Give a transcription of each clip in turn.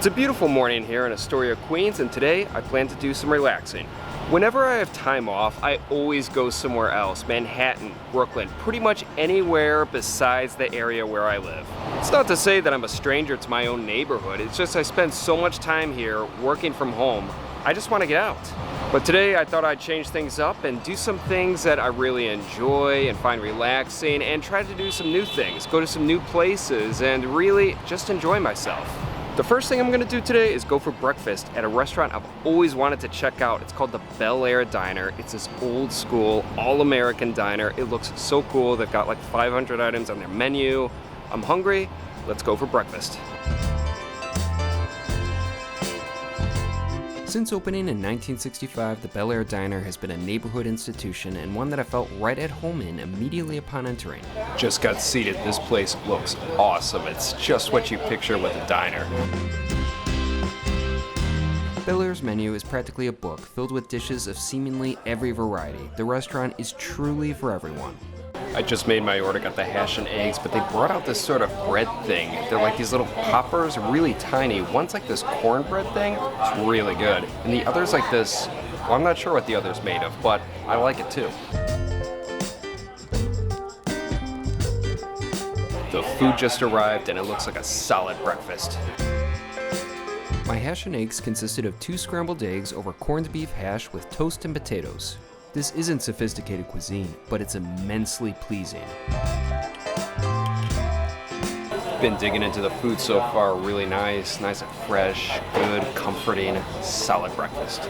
It's a beautiful morning here in Astoria, Queens, and today I plan to do some relaxing. Whenever I have time off, I always go somewhere else. Manhattan, Brooklyn, pretty much anywhere besides the area where I live. It's not to say that I'm a stranger to my own neighborhood, it's just I spend so much time here working from home, I just want to get out. But today I thought I'd change things up and do some things that I really enjoy and find relaxing, and try to do some new things, go to some new places, and really just enjoy myself. The first thing I'm going to do today is go for breakfast at a restaurant I've always wanted to check out. It's called the Bel Aire Diner. It's this old school, all-American diner. It looks so cool. They've got like 500 items on their menu. I'm hungry. Let's go for breakfast. Since opening in 1965, the Bel Aire Diner has been a neighborhood institution and one that I felt right at home in immediately upon entering. Just got seated. This place looks awesome. It's just what you picture with a diner. Bel Aire's menu is practically a book filled with dishes of seemingly every variety. The restaurant is truly for everyone. I just made my order, got the hash and eggs, but they brought out this sort of bread thing. They're like these little poppers, really tiny. One's like this cornbread thing, it's really good. And the other's like this, well, I'm not sure what the other's made of, but I like it too. The food just arrived and it looks like a solid breakfast. My hash and eggs consisted of 2 scrambled eggs over corned beef hash with toast and potatoes. This isn't sophisticated cuisine, but it's immensely pleasing. Been digging into the food so far, really nice and fresh, good, comforting, solid breakfast.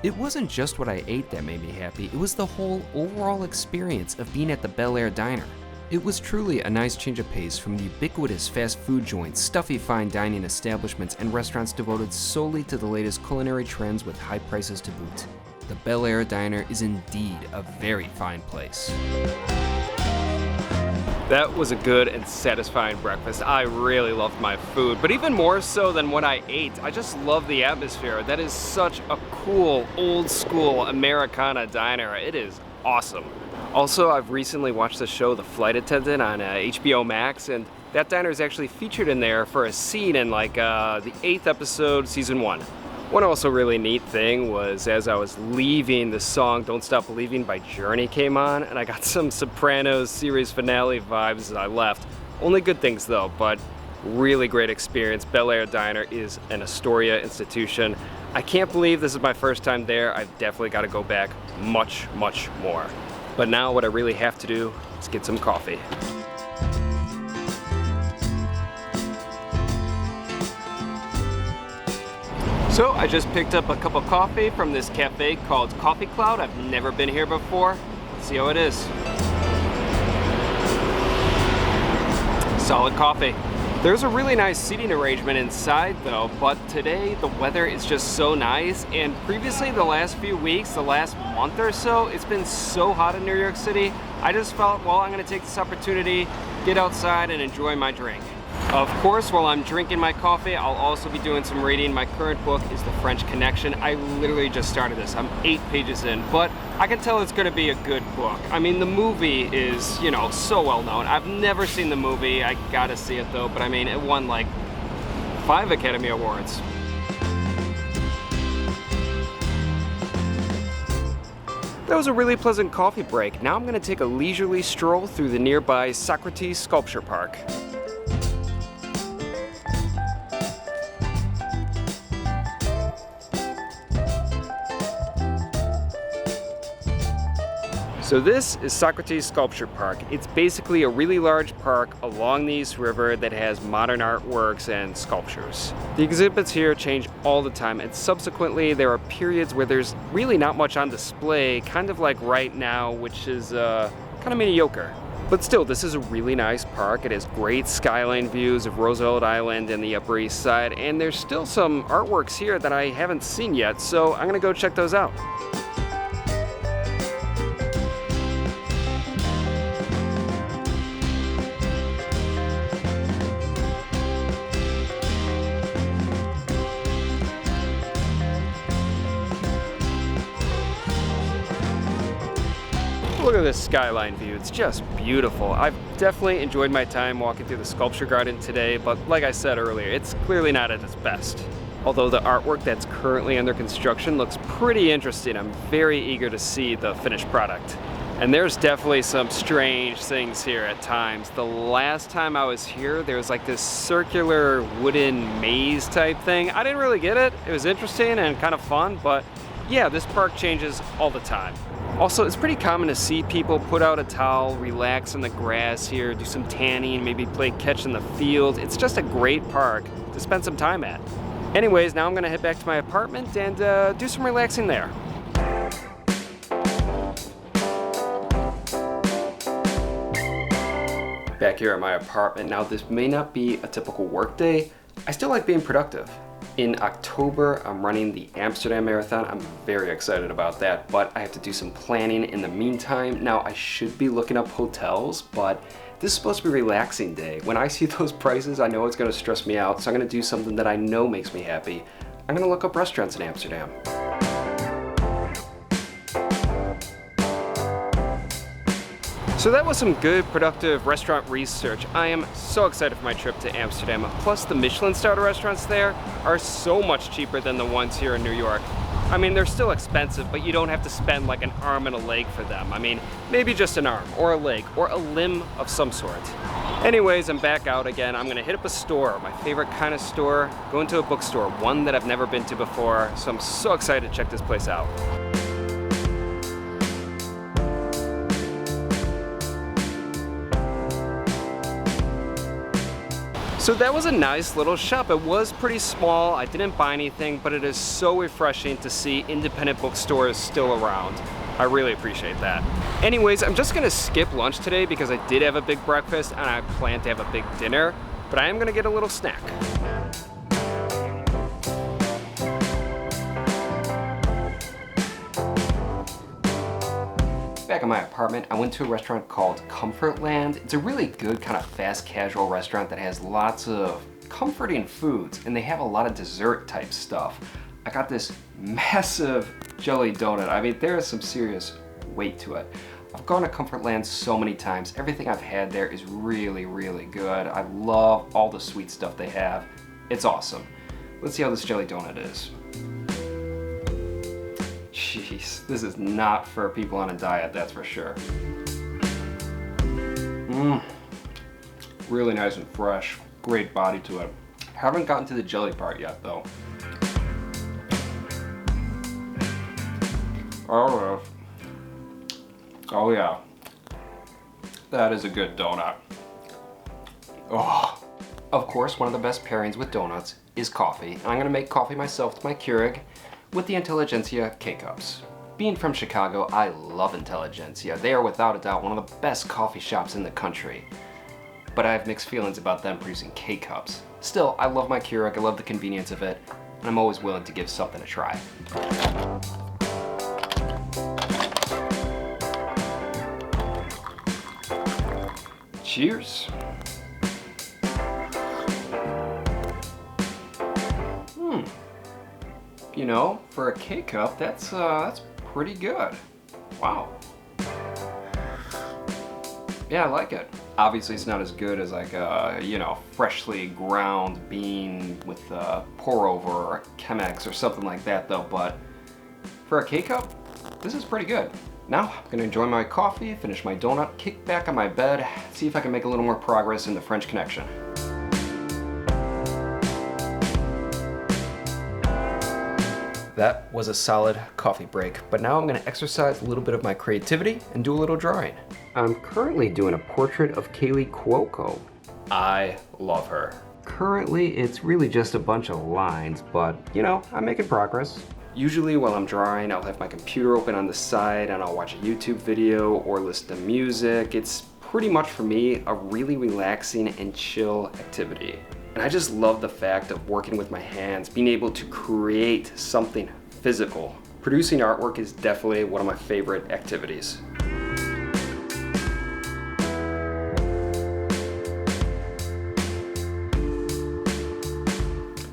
It wasn't just what I ate that made me happy, it was the whole overall experience of being at the Bel Aire Diner. It was truly a nice change of pace from the ubiquitous fast food joints, stuffy fine dining establishments, and restaurants devoted solely to the latest culinary trends with high prices to boot. The Bel Aire Diner is indeed a very fine place. That was a good and satisfying breakfast. I really loved my food, but even more so than what I ate, I just love the atmosphere. That is such a cool, old school Americana diner. It is awesome. Also, I've recently watched the show The Flight Attendant on HBO Max, and that diner is actually featured in there for a scene in like the 8th episode, season 1. One also really neat thing was as I was leaving, the song Don't Stop Believing by Journey came on, and I got some Sopranos series finale vibes as I left. Only good things though, but really great experience. Bel Aire Diner is an Astoria institution. I can't believe this is my first time there. I've definitely got to go back much, much more. But now what I really have to do is get some coffee. So I just picked up a cup of coffee from this cafe called Coffee Cloud. I've never been here before. Let's see how it is. Solid coffee. There's a really nice seating arrangement inside though, but today the weather is just so nice, and previously the last few weeks, the last month or so, it's been so hot in New York City. I just felt, well, I'm gonna take this opportunity, get outside and enjoy my drink. Of course, while I'm drinking my coffee, I'll also be doing some reading. My current book is The French Connection. I literally just started this. I'm 8 pages in, but I can tell it's gonna be a good book. I mean, the movie is, you know, so well known. I've never seen the movie. I gotta see it though, but I mean, it won like 5 Academy Awards. That was a really pleasant coffee break. Now I'm gonna take a leisurely stroll through the nearby Socrates Sculpture Park. So this is Socrates Sculpture Park. It's basically a really large park along the East River that has modern artworks and sculptures. The exhibits here change all the time, and subsequently there are periods where there's really not much on display, kind of like right now, which is kind of mediocre. But still, this is a really nice park. It has great skyline views of Roosevelt Island and the Upper East Side, and there's still some artworks here that I haven't seen yet, so I'm gonna go check those out. Look at this skyline view, it's just beautiful. I've definitely enjoyed my time walking through the sculpture garden today, but like I said earlier, it's clearly not at its best. Although the artwork that's currently under construction looks pretty interesting, I'm very eager to see the finished product. And there's definitely some strange things here at times. The last time I was here, there was like this circular wooden maze type thing. I didn't really get it. It was interesting and kind of fun, but yeah, this park changes all the time. Also, it's pretty common to see people put out a towel, relax in the grass here, do some tanning, maybe play catch in the field. It's just a great park to spend some time at. Anyways, now I'm gonna head back to my apartment and do some relaxing there. Back here at my apartment. Now, this may not be a typical work day. I still like being productive. In October, I'm running the Amsterdam Marathon. I'm very excited about that, but I have to do some planning in the meantime. Now, I should be looking up hotels, but this is supposed to be a relaxing day. When I see those prices, I know it's gonna stress me out, so I'm gonna do something that I know makes me happy. I'm gonna look up restaurants in Amsterdam. So that was some good, productive restaurant research. I am so excited for my trip to Amsterdam. Plus, the Michelin-starred restaurants there are so much cheaper than the ones here in New York. I mean, they're still expensive, but you don't have to spend like an arm and a leg for them. I mean, maybe just an arm, or a leg, or a limb of some sort. Anyways, I'm back out again. I'm gonna hit up a store, my favorite kind of store, go into a bookstore, one that I've never been to before, so I'm so excited to check this place out. So that was a nice little shop. It was pretty small. I didn't buy anything, but it is so refreshing to see independent bookstores still around. I really appreciate that. Anyways, I'm just gonna skip lunch today because I did have a big breakfast and I plan to have a big dinner, but I am gonna get a little snack. Back in my apartment, I went to a restaurant called Comfortland. It's a really good kind of fast casual restaurant that has lots of comforting foods, and they have a lot of dessert type stuff. I got this massive jelly donut. I mean, there is some serious weight to it. I've gone to Comfortland so many times. Everything I've had there is really, really good. I love all the sweet stuff they have. It's awesome. Let's see how this jelly donut is. Jeez, this is not for people on a diet, that's for sure. Really nice and fresh. Great body to it. Haven't gotten to the jelly part yet, though. Oh yeah. That is a good donut. Oh. Of course, one of the best pairings with donuts is coffee. And I'm gonna make coffee myself to my Keurig with the Intelligentsia K-Cups. Being from Chicago, I love Intelligentsia. They are without a doubt one of the best coffee shops in the country. But I have mixed feelings about them producing K-Cups. Still, I love my Keurig, I love the convenience of it, and I'm always willing to give something a try. Cheers. You know, for a K-Cup, that's pretty good. Wow. Yeah, I like it. Obviously, it's not as good as like a, you know, freshly ground bean with pour over or Chemex or something like that though, but for a K-Cup, this is pretty good. Now, I'm gonna enjoy my coffee, finish my donut, kick back on my bed, see if I can make a little more progress in the French Connection. That was a solid coffee break, but now I'm gonna exercise a little bit of my creativity and do a little drawing. I'm currently doing a portrait of Kaylee Cuoco. I love her. Currently, it's really just a bunch of lines, but you know, I'm making progress. Usually while I'm drawing, I'll have my computer open on the side and I'll watch a YouTube video or listen to music. It's pretty much for me a really relaxing and chill activity. And I just love the fact of working with my hands, being able to create something physical. Producing artwork is definitely one of my favorite activities.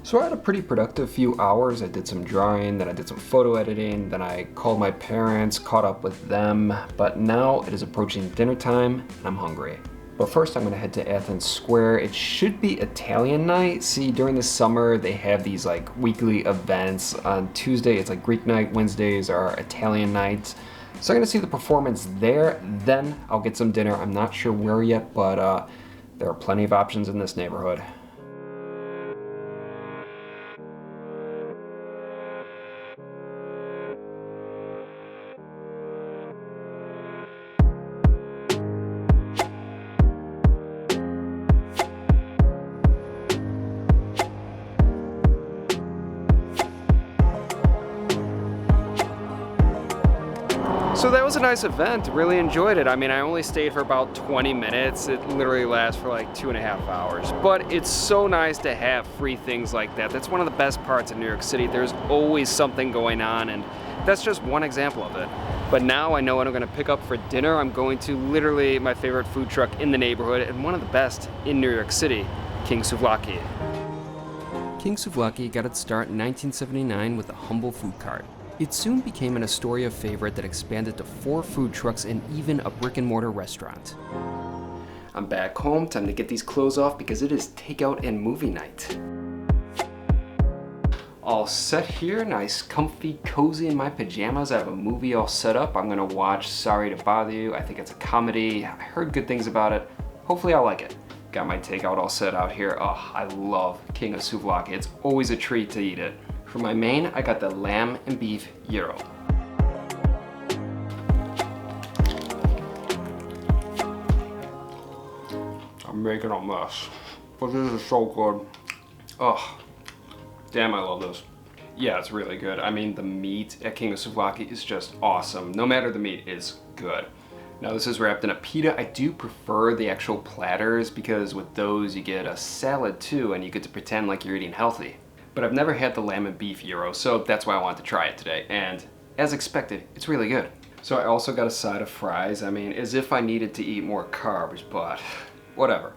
So So I had a pretty productive few hours. I did some drawing, then I did some photo editing, then I called my parents, caught up with them, but now it is approaching dinner time and I'm hungry. But first I'm gonna head to Athens Square. It should be Italian night. See, during the summer they have these like weekly events. On Tuesday it's like Greek night, Wednesdays are Italian nights. So I'm gonna see the performance there, then I'll get some dinner. I'm not sure where yet, but there are plenty of options in this neighborhood. So that was a nice event, really enjoyed it. I mean, I only stayed for about 20 minutes. It literally lasts for like 2.5 hours. But it's so nice to have free things like that. That's one of the best parts of New York City. There's always something going on, and that's just one example of it. But now I know what I'm gonna pick up for dinner. I'm going to literally my favorite food truck in the neighborhood and one of the best in New York City, King Souvlaki. King Souvlaki got its start in 1979 with a humble food cart. It soon became an Astoria favorite that expanded to 4 food trucks and even a brick-and-mortar restaurant. I'm back home, time to get these clothes off because it is takeout and movie night. All set here, nice, comfy, cozy in my pajamas. I have a movie all set up. I'm gonna watch Sorry to Bother You. I think it's a comedy. I heard good things about it. Hopefully I'll like it. Got my takeout all set out here. Oh, I love King of Souvlaki. It's always a treat to eat it. For my main, I got the lamb and beef gyro. I'm making a mess, but this is so good. Oh, damn, I love this. Yeah, it's really good. I mean, the meat at King of Souvlaki is just awesome. No matter the meat, it's good. Now this is wrapped in a pita. I do prefer the actual platters because with those you get a salad too and you get to pretend like you're eating healthy. But I've never had the lamb and beef gyro, so that's why I wanted to try it today. And as expected, it's really good. So I also got a side of fries. I mean, as if I needed to eat more carbs, but whatever.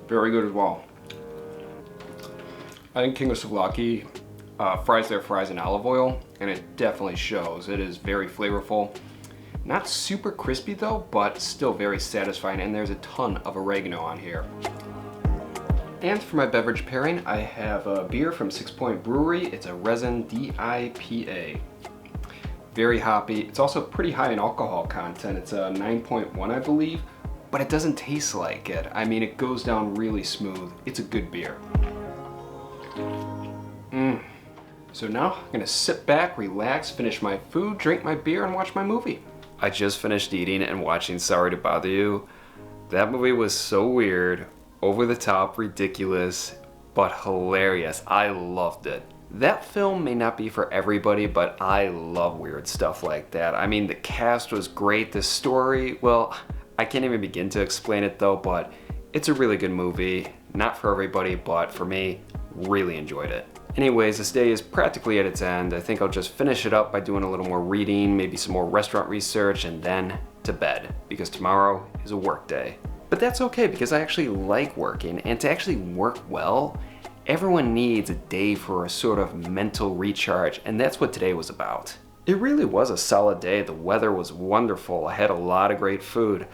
Very good as well. I think King of Souvlaki fries their fries in olive oil, and it definitely shows. It is very flavorful. Not super crispy though, but still very satisfying, and there's a ton of oregano on here. And for my beverage pairing, I have a beer from 6 Point Brewery. It's a resin DIPA. Very hoppy. It's also pretty high in alcohol content. It's a 9.1, I believe, but it doesn't taste like it. I mean, it goes down really smooth. It's a good beer. So now I'm gonna sit back, relax, finish my food, drink my beer, and watch my movie. I just finished eating and watching Sorry to Bother You. That movie was so weird. Over the top, ridiculous, but hilarious. I loved it. That film may not be for everybody, but I love weird stuff like that. I mean, the cast was great. The story, well, I can't even begin to explain it though, but it's a really good movie. Not for everybody, but for me, really enjoyed it. Anyways, this day is practically at its end. I think I'll just finish it up by doing a little more reading, maybe some more restaurant research, and then to bed, because tomorrow is a work day. But that's okay because I actually like working, and to actually work well, everyone needs a day for a sort of mental recharge, and that's what today was about. It really was a solid day. The weather was wonderful. I had a lot of great food,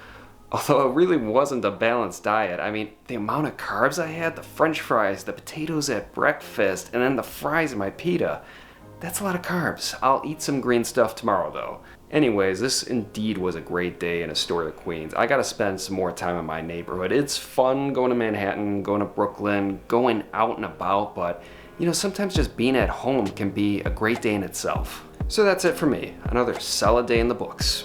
although it really wasn't a balanced diet. I mean, the amount of carbs I had, the french fries, the potatoes at breakfast, and then the fries in my pita, that's a lot of carbs. I'll eat some green stuff tomorrow though. Anyways, this indeed was a great day in Astoria, Queens. I gotta spend some more time in my neighborhood. It's fun going to Manhattan, going to Brooklyn, going out and about, but you know, sometimes just being at home can be a great day in itself. So that's it for me. Another solid day in the books.